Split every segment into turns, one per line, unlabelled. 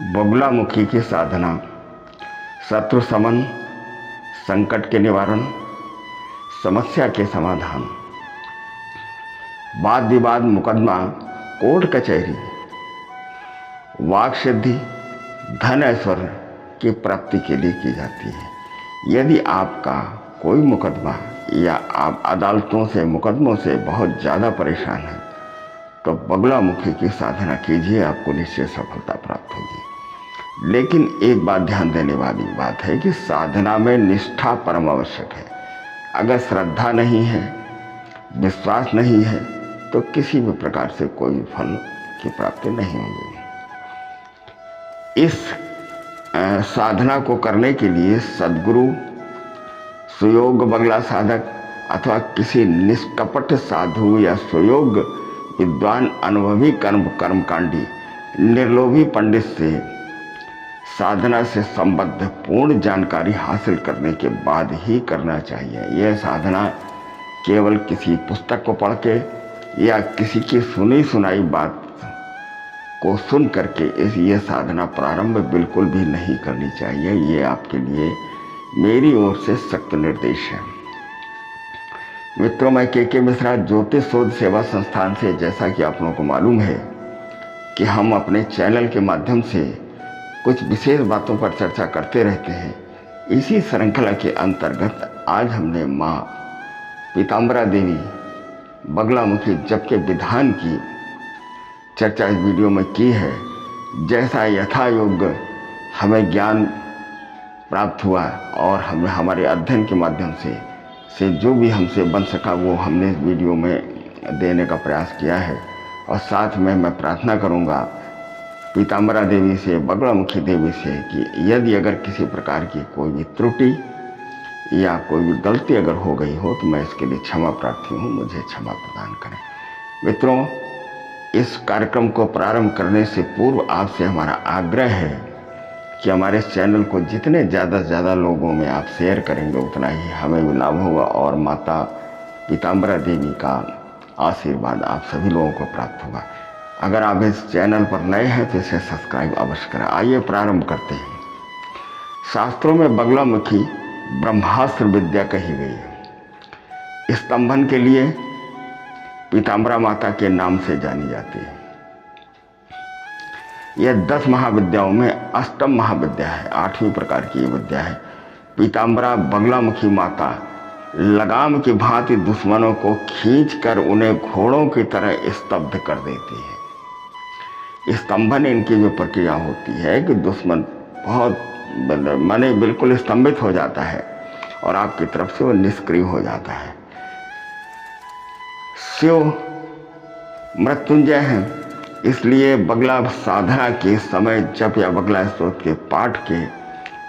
बगुलामुखी की साधना, शत्रु शमन, संकट के निवारण, समस्या के समाधान, वाद विवाद मुकदमा, कोर्ट कचहरी, वाक सिद्धि, धन ऐश्वर्य की प्राप्ति के लिए की जाती है। यदि आपका कोई मुकदमा या आप अदालतों से मुकदमों से बहुत ज़्यादा परेशान हैं तो बगुलामुखी की साधना कीजिए, आपको निश्चय सफलता प्राप्त होगी। लेकिन एक बात ध्यान देने वाली बात है कि साधना में निष्ठा परम आवश्यक है। अगर श्रद्धा नहीं है, विश्वास नहीं है तो किसी भी प्रकार से कोई फल की प्राप्ति नहीं होगी। इस साधना को करने के लिए सद्गुरु, सुयोग बगला साधक अथवा किसी निष्कपट साधु या सुयोग विद्वान अनुभवी कर्मकांडी निर्लोभी पंडित से साधना से संबद्ध पूर्ण जानकारी हासिल करने के बाद ही करना चाहिए। यह साधना केवल किसी पुस्तक को पढ़ के या किसी की सुनी सुनाई बात को सुन करके यह साधना प्रारंभ बिल्कुल भी नहीं करनी चाहिए। ये आपके लिए मेरी ओर से सख्त निर्देश है। मित्रों, मैं के मिश्रा ज्योतिष शोध सेवा संस्थान से, जैसा कि आप लोगों को मालूम है कि हम अपने चैनल के माध्यम से कुछ विशेष बातों पर चर्चा करते रहते हैं। इसी श्रृंखला के अंतर्गत आज हमने माँ पीताम्बरा देवी बगलामुखी जप के विधान की चर्चा इस वीडियो में की है। जैसा यथा योग्य हमें ज्ञान प्राप्त हुआ और हमें हमारे अध्ययन के माध्यम से जो भी हमसे बन सका वो हमने इस वीडियो में देने का प्रयास किया है। और साथ में मैं प्रार्थना करूँगा पीताम्बरा देवी से, बगलामुखी देवी से कि यदि अगर किसी प्रकार की कोई भी त्रुटि या कोई भी गलती अगर हो गई हो तो मैं इसके लिए क्षमा प्रार्थी हूँ, मुझे क्षमा प्रदान करें। मित्रों, इस कार्यक्रम को प्रारंभ करने से पूर्व आपसे हमारा आग्रह है कि हमारे इस चैनल को जितने ज़्यादा से ज़्यादा लोगों में आप शेयर करेंगे उतना ही हमें भी लाभ होगा और माता पीताम्बरा देवी का आशीर्वाद आप सभी लोगों को प्राप्त होगा। अगर आप इस चैनल पर नए हैं तो इसे सब्सक्राइब अवश्य करें। आइए प्रारंभ करते हैं। शास्त्रों में बगलामुखी ब्रह्मास्त्र विद्या कही गई है। स्तंभन के लिए पीताम्बरा माता के नाम से जानी जाती है। यह 10 महाविद्याओं में अष्टम महाविद्या है, 8वीं प्रकार की ये विद्या है। पीताम्बरा बगलामुखी माता लगाम की भांति दुश्मनों को खींचकर उन्हें घोड़ों की तरह स्तब्ध कर देती है। स्तंभन इनकी जो प्रक्रिया होती है कि दुश्मन बहुत माने बिल्कुल स्तंभित हो जाता है और आपकी तरफ से वो निष्क्रिय हो जाता है। शिव मृत्युंजय हैं, इसलिए बगला साधना के समय जप या बगला स्तोत्र के पाठ के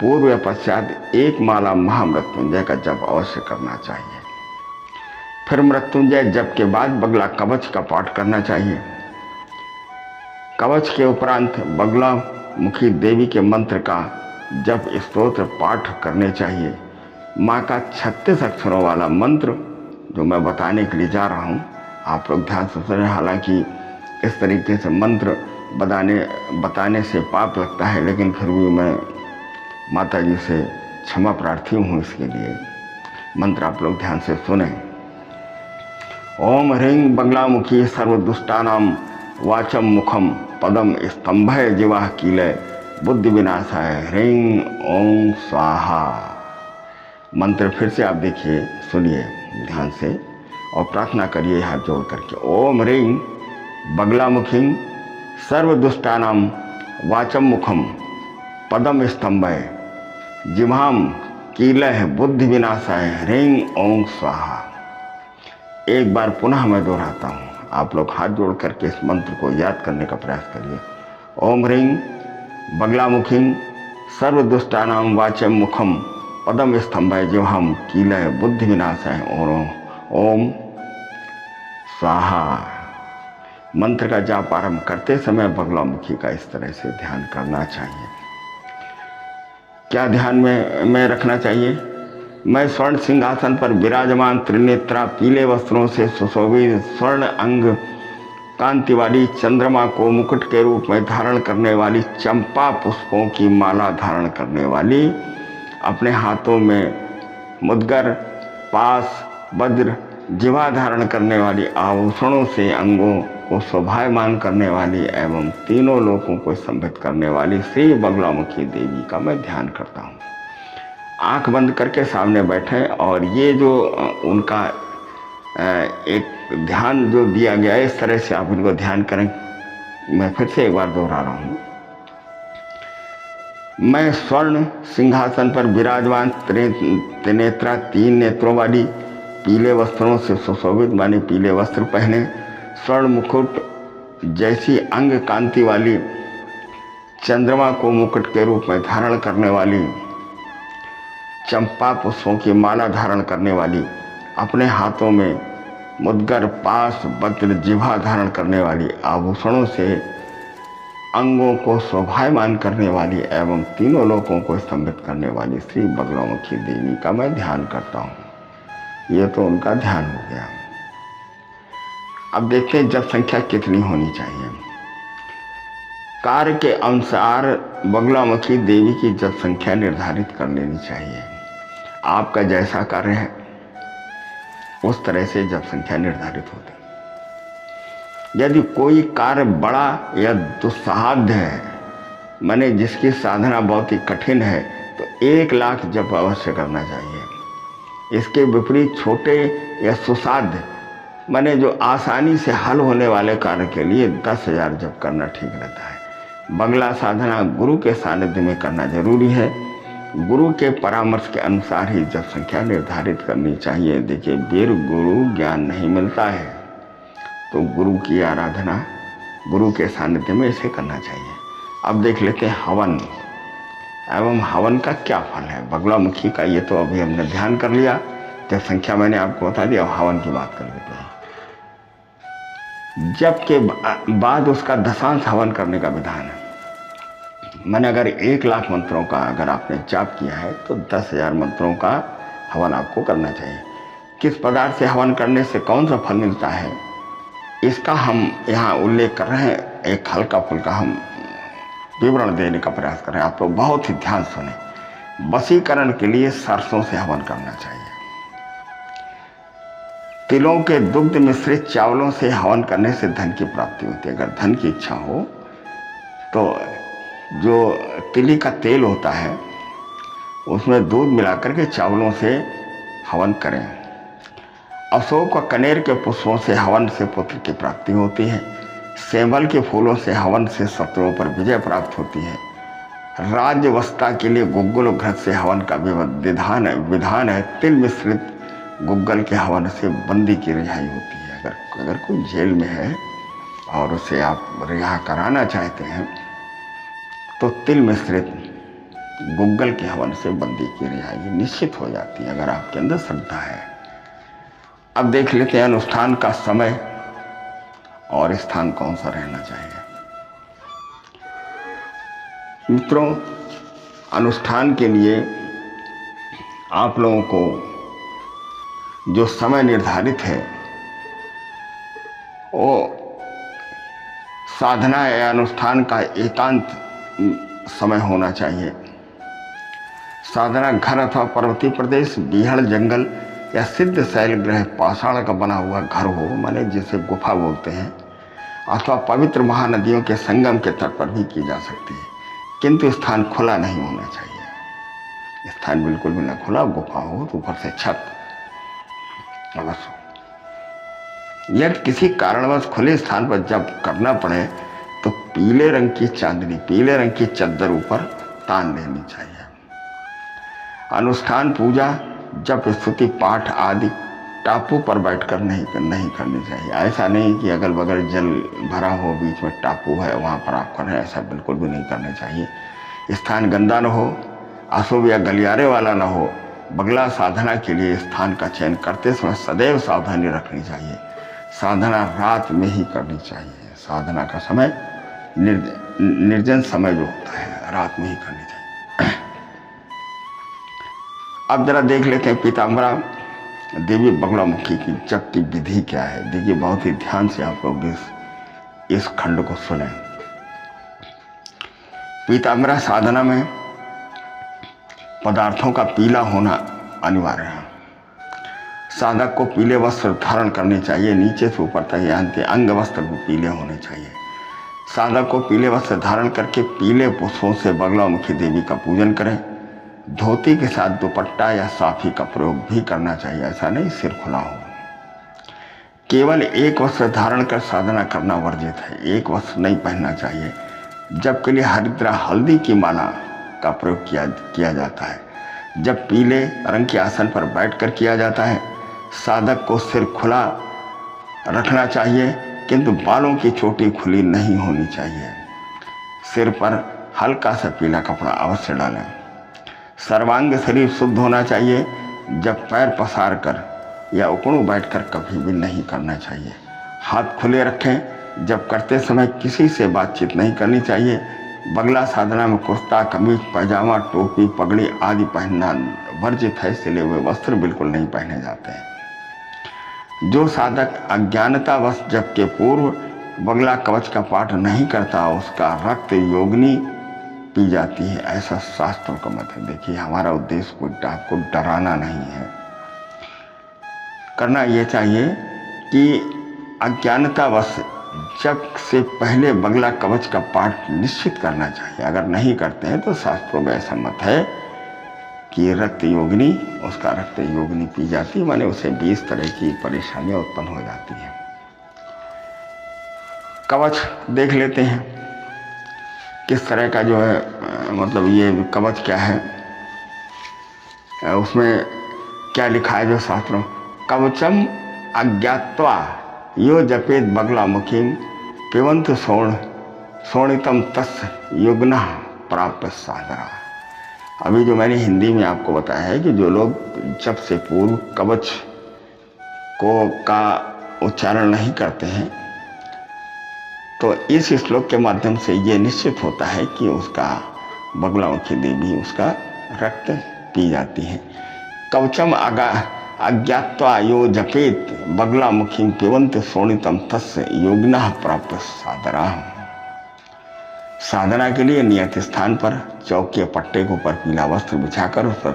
पूर्व या पश्चात एक माला महामृत्युंजय का जप अवश्य करना चाहिए। फिर मृत्युंजय जप के बाद बगला कवच का पाठ करना चाहिए। कवच के उपरांत बगलामुखी देवी के मंत्र का जप स्तोत्र पाठ करने चाहिए। माँ का 36 अक्षरों वाला मंत्र जो मैं बताने के लिए जा रहा हूँ, आप लोग ध्यान से सुनें। हालांकि इस तरीके से मंत्र बताने से पाप लगता है, लेकिन फिर भी मैं माता जी से क्षमा प्रार्थी हूँ इसके लिए। मंत्र आप लोग ध्यान से सुने। ओम ह्रीं बगलामुखी सर्वदुष्टानां वाचम मुखम पदम स्तंभय जीवा कीलय बुद्धि विनाशाय ह्रीं ओम स्वाहा। मंत्र फिर से आप देखिए, सुनिए ध्यान से और प्रार्थना करिए हाथ जोड़ करके। ओम ह्रीं बगलामुखी सर्वदुष्टानां वाचम मुखम पदम स्तंभय जिह्वाम कीलय बुद्धि विनाशाय ह्रीं ओम स्वाहा। एक बार पुनः मैं दोहराता हूँ, आप लोग हाथ जोड़ करके इस मंत्र को याद करने का प्रयास करिए। ओम ह्रीं बगलामुखी सर्वदुष्टानां वाचम मुखम पदम स्तंभय जिह्वाम कीलय बुद्धि विनाशाय ओम स्वाहा। मंत्र का जाप आरंभ करते समय बगलामुखी का इस तरह से ध्यान करना चाहिए। क्या ध्यान में रखना चाहिए? मैं स्वर्ण सिंहासन पर विराजमान त्रिनेत्रा पीले वस्त्रों से सुशोभित स्वर्ण अंग कांति वाली चंद्रमा को मुकुट के रूप में धारण करने वाली, चंपा पुष्पों की माला धारण करने वाली, अपने हाथों में मुद्गर, पास, वज्र, जिवा धारण करने वाली, आभूषणों से अंगों को शोभायमान करने वाली एवं तीनों लोकों को संबित करने वाली श्री बगलामुखी देवी का मैं ध्यान करता हूँ। आंख बंद करके सामने बैठे और ये जो उनका एक ध्यान जो दिया गया है, इस तरह से आप इनको ध्यान करें। मैं फिर से एक बार दोहरा रहा हूँ। मैं स्वर्ण सिंहासन पर विराजमान, त्रिनेत्रा, 3 नेत्रों वाली, पीले वस्त्रों से सुशोभित, माने पीले वस्त्र पहने, स्वर्ण मुकुट जैसी अंग कांति वाली, चंद्रमा को मुकुट के रूप में धारण करने वाली, चंपा पुष्पों की माला धारण करने वाली, अपने हाथों में मुद्गर, पास, वज्र, जिह्वा धारण करने वाली, आभूषणों से अंगों को शोभायमान करने वाली एवं तीनों लोकों को स्तंभित करने वाली श्री बगलामुखी देवी का मैं ध्यान करता हूँ। ये तो उनका ध्यान हो गया। अब देखते हैं जप संख्या कितनी होनी चाहिए। कार्य के अनुसार बगलामुखी देवी की जप संख्या निर्धारित कर लेनी चाहिए। आपका जैसा कार्य है उस तरह से जप संख्या निर्धारित होती है। यदि कोई कार्य बड़ा या दुस्साध्य है, माने जिसकी साधना बहुत ही कठिन है, तो 1 लाख जप अवश्य करना चाहिए। इसके विपरीत छोटे या सुसाध्य, माने जो आसानी से हल होने वाले कार्य के लिए 10,000 जप करना ठीक रहता है। बगला साधना गुरु के सानिध्य में करना जरूरी है। गुरु के परामर्श के अनुसार ही जप संख्या निर्धारित करनी चाहिए। देखिए, बिर गुरु ज्ञान नहीं मिलता है, तो गुरु की आराधना गुरु के सानिध्य में इसे करना चाहिए। अब देख लेते हैं हवन एवं हवन का क्या फल है। बगलामुखी का ये तो अभी हमने ध्यान कर लिया, जब संख्या मैंने आपको बता दिया। हवन की बात कर लेते हैं। जप के बाद उसका दशांश हवन करने का विधान है। मैंने अगर 1 लाख मंत्रों का अगर आपने जाप किया है तो 10,000 मंत्रों का हवन आपको करना चाहिए। किस पदार्थ से हवन करने से कौन सा फल मिलता है, इसका हम यहाँ उल्लेख कर रहे हैं। एक हल्का फुल्का हम विवरण देने का प्रयास कर रहे हैं। आप लोग बहुत ही ध्यान सुने। वशीकरण के लिए सरसों से हवन करना चाहिए। तिलों के दुग्ध मिश्रित चावलों से हवन करने से धन की प्राप्ति होती है। अगर धन की इच्छा हो तो जो तिली का तेल होता है उसमें दूध मिलाकर के चावलों से हवन करें। अशोक व कनेर के पुष्पों से हवन से पुत्र की प्राप्ति होती है। सेमल के फूलों से हवन से शत्रुओं पर विजय प्राप्त होती है। राज्यवस्था के लिए गुग्गल घृत से हवन का विधान है। तिल मिश्रित गुग्गल के हवन से बंदी की रिहाई होती है। अगर कोई जेल में है और उसे आप रिहा कराना चाहते हैं तो तिल मिश्रित गुग्गल के हवन से बंदी की रिहाई निश्चित हो जाती है, अगर आपके अंदर श्रद्धा है। अब देख लेते हैं अनुष्ठान का समय और स्थान कौन सा रहना चाहिए। मित्रों, अनुष्ठान के लिए आप लोगों को जो समय निर्धारित है वो साधना या अनुष्ठान का एकांत समय होना चाहिए। साधना घर अथवा पर्वतीय प्रदेश, बीहड़ जंगल या सिद्ध शैल ग्रह पाषाण का बना हुआ घर हो, माने जिसे गुफा बोलते हैं, अथवा पवित्र महानदियों के संगम के तट पर भी की जा सकती है। किंतु स्थान खुला नहीं होना चाहिए। स्थान बिल्कुल भी ना खुला, गुफा हो तो ऊपर से छत अवश्य हो। यदि किसी कारणवश खुले स्थान पर जब करना पड़े तो पीले रंग की चांदनी, पीले रंग की चद्दर ऊपर तान लेनी चाहिए। अनुष्ठान, पूजा, जप, स्तुति, पाठ आदि टापू पर बैठकर नहीं करनी चाहिए। ऐसा नहीं कि अगल बगल जल भरा हो, बीच में टापू है, वहाँ पर आप करें, ऐसा बिल्कुल भी नहीं करना चाहिए। स्थान गंदा न हो, अशुभ या गलियारे वाला न हो। बगला साधना के लिए स्थान का चयन करते समय सदैव सावधानी रखनी चाहिए। साधना रात में ही करनी चाहिए। साधना का समय निर्जन समय जो होता है रात में ही करनी चाहिए। अब जरा देख लेते हैं पीताम्बरा देवी बगलामुखी की जप की विधि क्या है। देखिए, बहुत ही ध्यान से आप लोग इस इस खंड को सुने। पीताम्बरा साधना में पदार्थों का पीला होना अनिवार्य है। साधक को पीले वस्त्र धारण करने चाहिए, नीचे से ऊपर तक यानी अंग वस्त्र भी पीले होने चाहिए। साधक को पीले वस्त्र धारण करके पीले पुष्पों से बगलामुखी देवी का पूजन करें। धोती के साथ दुपट्टा या साफी का प्रयोग भी करना चाहिए, ऐसा नहीं सिर खुला हो। केवल एक वस्त्र धारण कर साधना करना वर्जित है, एक वस्त्र नहीं पहनना चाहिए। जब के लिए हरिद्रा हल्दी की माला का प्रयोग किया जाता है। जब पीले रंग के आसन पर बैठकर किया जाता है, साधक को सिर खुला रखना चाहिए, किंतु बालों की चोटी खुली नहीं होनी चाहिए। सिर पर हल्का सा पीला कपड़ा अवश्य डालें। सर्वांग शरीर शुद्ध होना चाहिए। जब पैर पसार कर या उकड़ू बैठकर कभी भी नहीं करना चाहिए। हाथ खुले रखें। जब करते समय किसी से बातचीत नहीं करनी चाहिए। बगला साधना में कुर्ता, कमीज, पैजामा, टोपी, पगड़ी आदि पहनना वर्जित है, इसलिए वे वस्त्र बिल्कुल नहीं पहने जाते हैं। जो साधक अज्ञानतावश जब के पूर्व बगला कवच का पाठ नहीं करता, उसका रक्त योगिनी पी जाती है, ऐसा शास्त्रों का मत है। देखिए, हमारा उद्देश्य कोई आपको डराना नहीं है। करना ये चाहिए कि अज्ञानतावश जब से पहले बगला कवच का पाठ निश्चित करना चाहिए। अगर नहीं करते हैं तो शास्त्रों में ऐसा मत है कि रक्त योगिनी, उसका रक्त योगिनी पी जाती है, माने उसे 20 तरह की परेशानियां उत्पन्न हो जाती हैं। कवच देख लेते हैं किस तरह का जो है, मतलब ये कवच क्या है, उसमें क्या लिखा है जो शास्त्रों। कवचम अज्ञात्वा यो जपेत बगलामुखीम पिबंत शोणितम तस्य युग्नः प्राप्य साधरा। अभी जो मैंने हिंदी में आपको बताया है कि जो लोग जप से पूर्व कवच का उच्चारण नहीं करते हैं, तो इस श्लोक के माध्यम से ये निश्चित होता है कि उसका बगलामुखी देवी उसका रक्त पी जाती है। कवचम अज्ञात्वा यो जपेत बगलामुखीं पिबंत शोणितम तस्य योगिनः प्राप्य साधरा। साधना के लिए नियत स्थान पर चौक या पट्टे के ऊपर पीला वस्त्र बिछाकर उस पर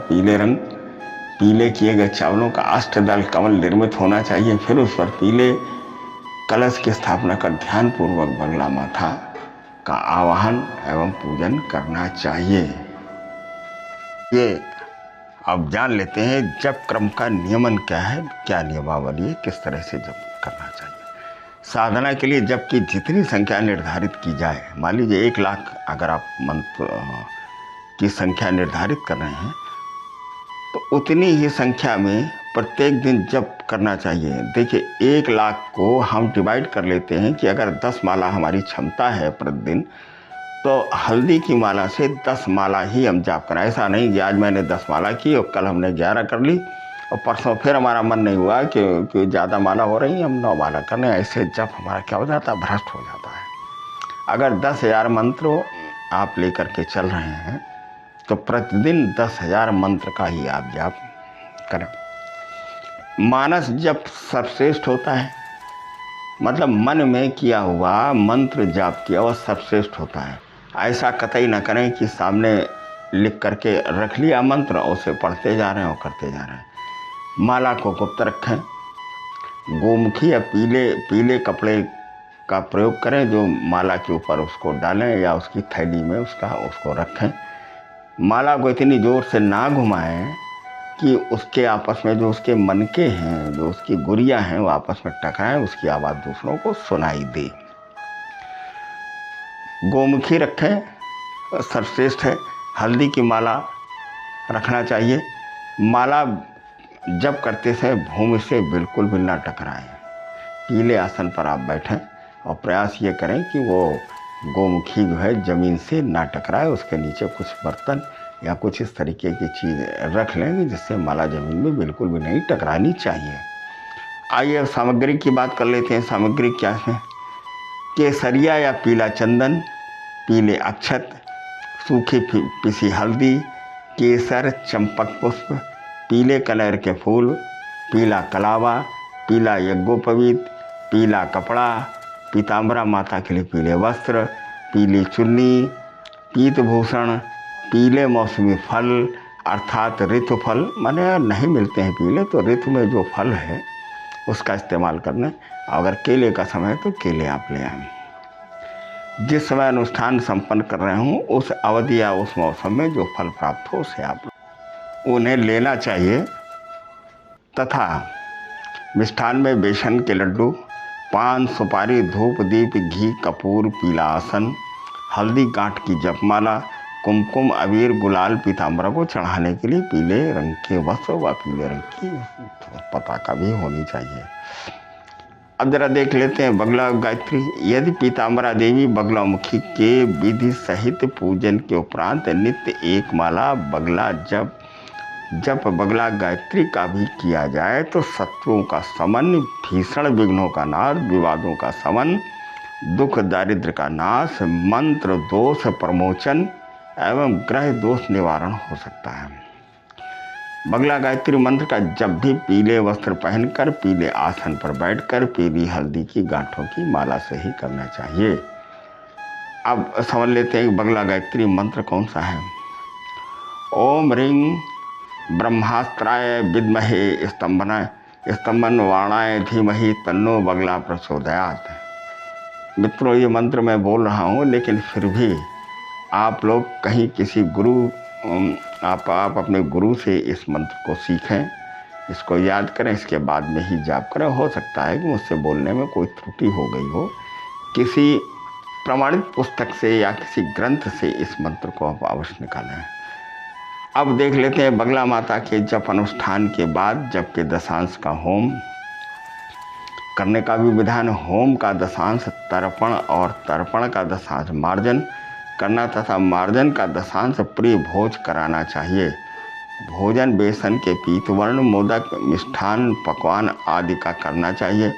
पीले किए गए चावलों का अष्टदल कमल निर्मित होना चाहिए। फिर उस पर पीले कलश की स्थापना कर ध्यान पूर्वक बगला माता का आवाहन एवं पूजन करना चाहिए। ये अब जान लेते हैं जप क्रम का नियमन क्या है, क्या नियमावली है, किस तरह से जप करना चाहिए। साधना के लिए जप की जितनी संख्या निर्धारित की जाए, मान लीजिए 1 लाख अगर आप मंत्र की संख्या निर्धारित कर रहे हैं, तो उतनी ही संख्या में प्रत्येक दिन जप करना चाहिए। देखिए, 1 लाख को हम डिवाइड कर लेते हैं कि अगर 10 माला हमारी क्षमता है प्रतिदिन, तो हल्दी की माला से 10 माला ही हम जाप करें। ऐसा नहीं कि आज मैंने 10 माला की और कल हमने 11 कर ली और परसों फिर हमारा मन नहीं हुआ कि ज़्यादा माला हो रही है, हम 9 माला करने। ऐसे जप हमारा क्या हो जाता है, भ्रष्ट हो जाता है। अगर 10,000 मंत्र आप लेकर के चल रहे हैं, तो प्रतिदिन 10,000 मंत्र का ही आप जाप करें। मानस जप सर्वश्रेष्ठ होता है, मतलब मन में किया हुआ मंत्र जाप किया हुआ सर्वश्रेष्ठ होता है। ऐसा कतई न करें कि सामने लिख करके रख लिया मंत्र और उसे पढ़ते जा रहे हैं और करते जा रहे हैं। माला को गुप्त रखें। गोमुखी या पीले कपड़े का प्रयोग करें, जो माला के ऊपर उसको डालें या उसकी थैली में उसको रखें। माला को इतनी जोर से ना घुमाएं कि उसके आपस में जो उसके मनके हैं, जो उसकी गुड़ियाँ हैं, वो आपस में टकराएं, उसकी आवाज़ दूसरों को सुनाई दे। गोमुखी रखें, सर्वश्रेष्ठ है। हल्दी की माला रखना चाहिए। माला जप करते समय भूमि से बिल्कुल भी ना टकराएं। पीले आसन पर आप बैठें और प्रयास ये करें कि वो गोमुखी जो है ज़मीन से ना टकराए। उसके नीचे कुछ बर्तन या कुछ इस तरीके की चीज़ रख लेंगे जिससे माला ज़मीन में बिल्कुल भी नहीं टकरानी चाहिए। आइए अब सामग्री की बात कर लेते हैं। सामग्री क्या है? केसरिया या पीला चंदन, पीले अक्षत, सूखी पिसी हल्दी, केसर, चंपक पुष्प, पीले कनेर के फूल, पीला कलावा, पीला यज्ञोपवीत, पीला कपड़ा, पीताम्बरा माता के लिए पीले वस्त्र, पीली चुन्नी, पीतभूषण, पीले मौसमी फल अर्थात ऋतु फल, माने नहीं मिलते हैं पीले तो ऋतु में जो फल है उसका इस्तेमाल करना। अगर केले का समय है तो केले आप ले आएँ। जिस समय अनुष्ठान संपन्न कर रहे हूँ उस अवधि या उस मौसम में जो फल प्राप्त हो उसे आप उन्हें लेना चाहिए। तथा मिष्ठान में बेसन के लड्डू, पान, सुपारी, धूप, दीप, घी, कपूर, पीला आसन, हल्दी गांठ की जपमाला, कुमकुम, अबीर, गुलाल, पीताम्बरा को चढ़ाने के लिए पीले रंग के वस्त्र व पीले रंग की पताका भी होनी चाहिए। अब जरा देख लेते हैं बगला गायत्री। यदि पीताम्बरा देवी बगलामुखी के विधि सहित पूजन के उपरांत नित्य एक माला बगला जप बगला गायत्री का भी किया जाए तो शत्रुओं का समन, भीषण विघ्नों का नाश, विवादों का समन, दुख दारिद्र्य का नाश, मंत्र दोष प्रमोचन एवं ग्रह दोष निवारण हो सकता है। बगला गायत्री मंत्र का जब भी पीले वस्त्र पहनकर, पीले आसन पर बैठकर, पीली हल्दी की गांठों की माला से ही करना चाहिए। अब समझ लेते हैं बगला गायत्री मंत्र कौन सा है। ओम ह्रीं ब्रह्मास्त्राय विद्महे स्तंभन वाणाय धीमहि तन्नो बगला प्रचोदयात्। मित्रों, ये मंत्र मैं बोल रहा हूँ लेकिन फिर भी आप लोग कहीं किसी गुरु आप अपने गुरु से इस मंत्र को सीखें, इसको याद करें, इसके बाद में ही जाप करें। हो सकता है कि मुझसे बोलने में कोई त्रुटि हो गई हो, किसी प्रमाणित पुस्तक से या किसी ग्रंथ से इस मंत्र को आप अवश्य निकालें। अब देख लेते हैं बगला माता के जप अनुष्ठान के बाद जप के दशांश का होम करने का भी विधान। होम का दशांश तर्पण और तर्पण का दशांश मार्जन करना तथा मार्जन का दशांश प्रिय भोज कराना चाहिए। भोजन बेसन के पीतवर्ण, मोदक, मिष्ठान, पकवान आदि का करना चाहिए।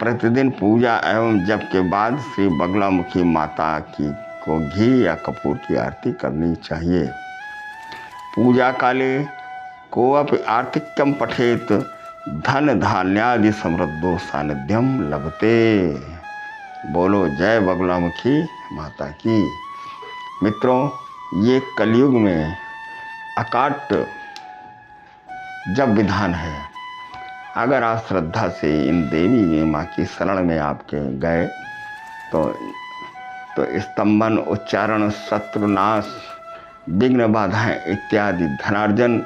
प्रतिदिन पूजा एवं जप के बाद श्री बगलामुखी माता को घी या कपूर की आरती करनी चाहिए। पूजा काले कोऽपि आर्तिक्यम पठेत धन धान्यादि समृद्धो सानिध्यम लभते। बोलो जय बगलामुखी माता की। मित्रों, ये कलयुग में अकाट जब विधान है। अगर आप श्रद्धा से इन देवी माँ की शरण में आपके गए तो स्तंभन, उच्चारण, शत्रुनाश, विघ्न बाधाएं इत्यादि, धनार्जन,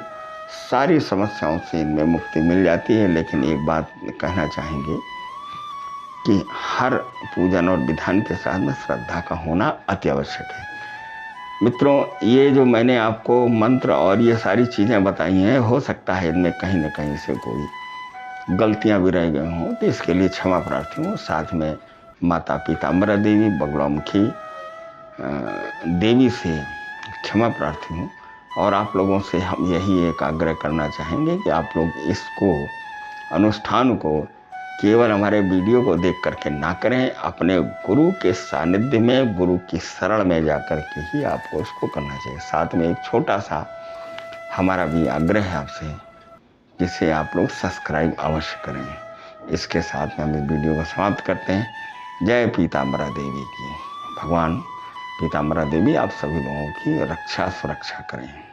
सारी समस्याओं से इनमें मुक्ति मिल जाती है। लेकिन एक बात कहना चाहेंगे कि हर पूजन और विधान के साथ में श्रद्धा का होना अति आवश्यक है। मित्रों, ये जो मैंने आपको मंत्र और ये सारी चीज़ें बताई हैं, हो सकता है इनमें कहीं न कहीं से कोई गलतियां भी रह गई हों, तो इसके लिए क्षमा प्रार्थी हूँ। साथ में माता पीताम्बरा देवी बगलामुखी देवी से क्षमा प्रार्थी हूँ। और आप लोगों से हम यही एक आग्रह करना चाहेंगे कि आप लोग इसको अनुष्ठान को केवल हमारे वीडियो को देख करके ना करें, अपने गुरु के सानिध्य में, गुरु की शरण में जाकर के ही आपको इसको करना चाहिए। साथ में एक छोटा सा हमारा भी आग्रह है आपसे, जिसे आप लोग सब्सक्राइब अवश्य करें। इसके साथ में हम इस वीडियो को समाप्त करते हैं। जय पीताम्बरा देवी की। भगवान पीताम्बरा देवी आप सभी लोगों की रक्षा सुरक्षा करें।